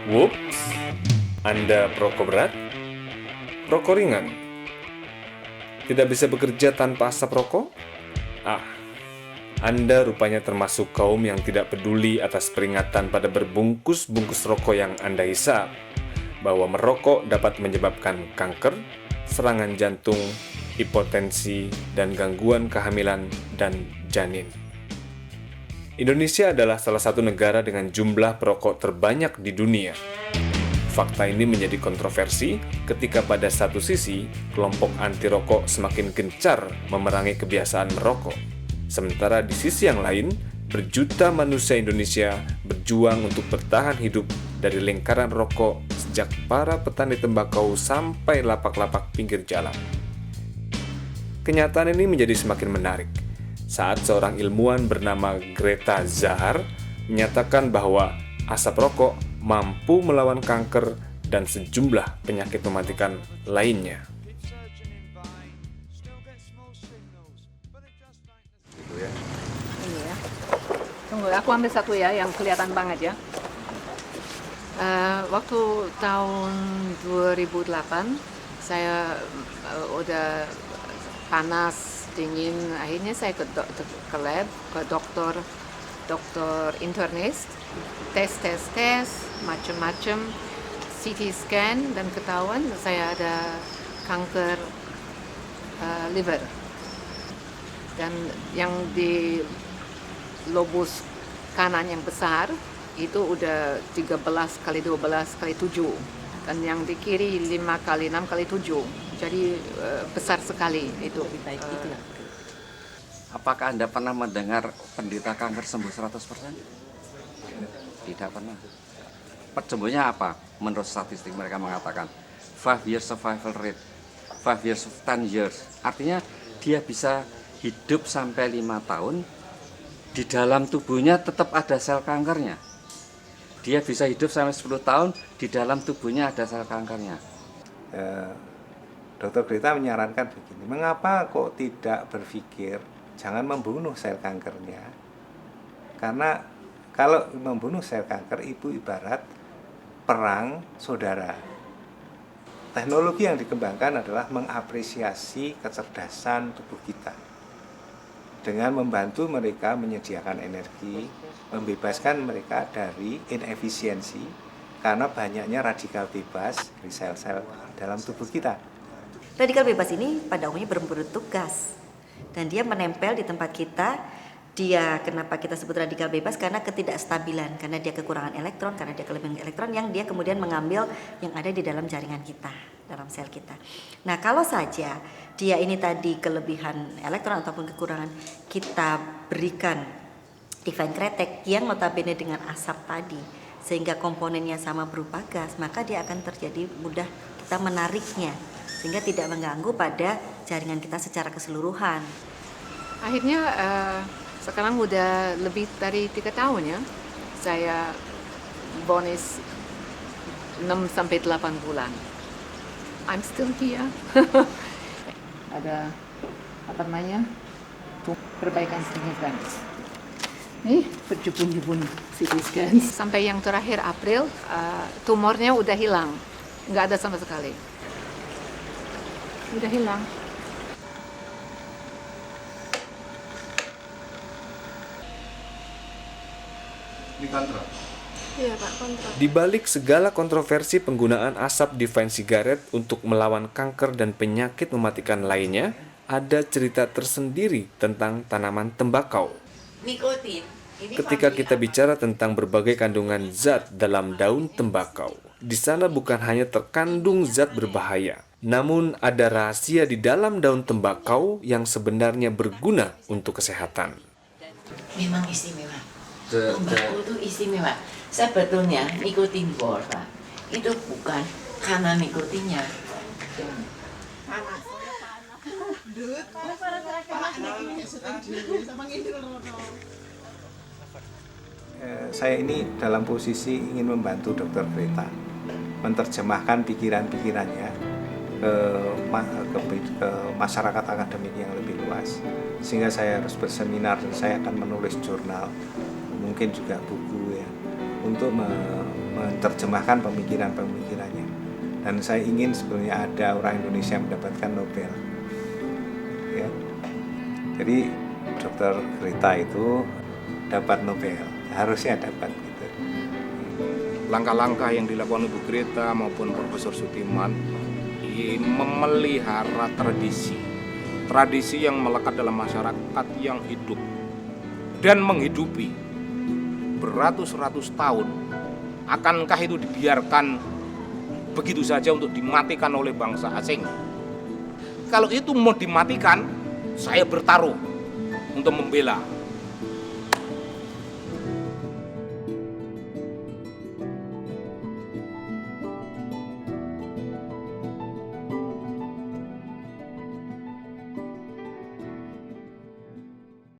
Whoops, Anda perokok berat? Perokok ringan? Tidak bisa bekerja tanpa asap rokok? Ah, Anda rupanya termasuk kaum yang tidak peduli atas peringatan pada berbungkus-bungkus rokok yang Anda hisap, bahwa merokok dapat menyebabkan kanker, serangan jantung, hipotensi, dan gangguan kehamilan dan janin. Indonesia adalah salah satu negara dengan jumlah perokok terbanyak di dunia. Fakta ini menjadi kontroversi ketika pada satu sisi, kelompok anti rokok semakin gencar memerangi kebiasaan merokok. Sementara di sisi yang lain, berjuta manusia Indonesia berjuang untuk bertahan hidup dari lingkaran rokok sejak para petani tembakau sampai lapak-lapak pinggir jalan. Kenyataan ini menjadi semakin menarik saat seorang ilmuwan bernama Greta Zahar menyatakan bahwa asap rokok mampu melawan kanker dan sejumlah penyakit mematikan lainnya. Ini ya. Tunggu, aku ambil satu ya yang kelihatan banget ya. Waktu tahun 2008 saya udah panas, dingin, akhirnya saya ke lab, ke dokter internis, tes macam-macam, CT scan, dan ketahuan saya ada kanker liver, dan yang di lobus kanan yang besar itu udah 13 kali 12 kali 7, dan yang di kiri 5 kali 6 kali 7, jadi besar sekali itu. Apakah Anda pernah mendengar penderita kanker sembuh 100%? Tidak pernah. Sembuhnya apa? Menurut statistik mereka mengatakan 5 years survival rate, 5 years of 10 years. Artinya dia bisa hidup sampai 5 tahun, di dalam tubuhnya tetap ada sel kankernya. Dia bisa hidup sampai 10 tahun, di dalam tubuhnya ada sel kankernya. Dokter Greta menyarankan begini, mengapa kok tidak berpikir jangan membunuh sel kankernya? Karena kalau membunuh sel kanker itu ibarat perang saudara. Teknologi yang dikembangkan adalah mengapresiasi kecerdasan tubuh kita dengan membantu mereka menyediakan energi, membebaskan mereka dari inefisiensi karena banyaknya radikal bebas dari sel-sel dalam tubuh kita. Radikal bebas ini pada umumnya bertugas dan dia menempel di tempat kita. Dia kenapa kita sebut radikal bebas? Karena ketidakstabilan, karena dia kekurangan elektron, karena dia kelebihan elektron yang dia kemudian mengambil yang ada di dalam jaringan kita, dalam sel kita. Nah, kalau saja dia ini tadi kelebihan elektron ataupun kekurangan, kita berikan divine kretek yang notabene dengan asap tadi, sehingga komponennya sama berupa gas, maka dia akan terjadi mudah kita menariknya, sehingga tidak mengganggu pada jaringan kita secara keseluruhan. Akhirnya sekarang udah lebih dari 3 tahun ya, saya bonus 6-8 bulan. I'm still here. Ada apa namanya? Perbaikan signifikan. Nih, berjubun-jubun CT scan. Sampai yang terakhir April, tumornya udah hilang, nggak ada sama sekali. Udah hilang. Dikontrol. Iya Pak, kontrol. Di balik segala kontroversi penggunaan asap divine cigarette untuk melawan kanker dan penyakit mematikan lainnya, ada cerita tersendiri tentang tanaman tembakau. Nikotin. Ketika kita bicara tentang berbagai kandungan zat dalam daun tembakau, di sana bukan hanya terkandung zat berbahaya, namun ada rahasia di dalam daun tembakau yang sebenarnya berguna untuk kesehatan. Memang istimewa. Tembakau itu istimewa. Sebetulnya nikotin bor, Pak. Itu bukan karena nikotinnya. Saya ini dalam posisi ingin membantu Dokter Greta menerjemahkan pikiran-pikirannya ke masyarakat akademik yang lebih luas, sehingga saya harus berseminar dan saya akan menulis jurnal, mungkin juga buku ya, untuk menerjemahkan pemikiran-pemikirannya. Dan saya ingin sebenarnya ada orang Indonesia yang mendapatkan Nobel. Ya. Jadi Dr. Greta itu dapat Nobel, harusnya dapat gitu. Langkah-langkah yang dilakukan Ibu Greta maupun Profesor Sudirman memelihara tradisi yang melekat dalam masyarakat yang hidup dan menghidupi beratus-ratus tahun. Akankah itu dibiarkan begitu saja untuk dimatikan oleh bangsa asing? Kalau itu mau dimatikan, saya bertaruh untuk membela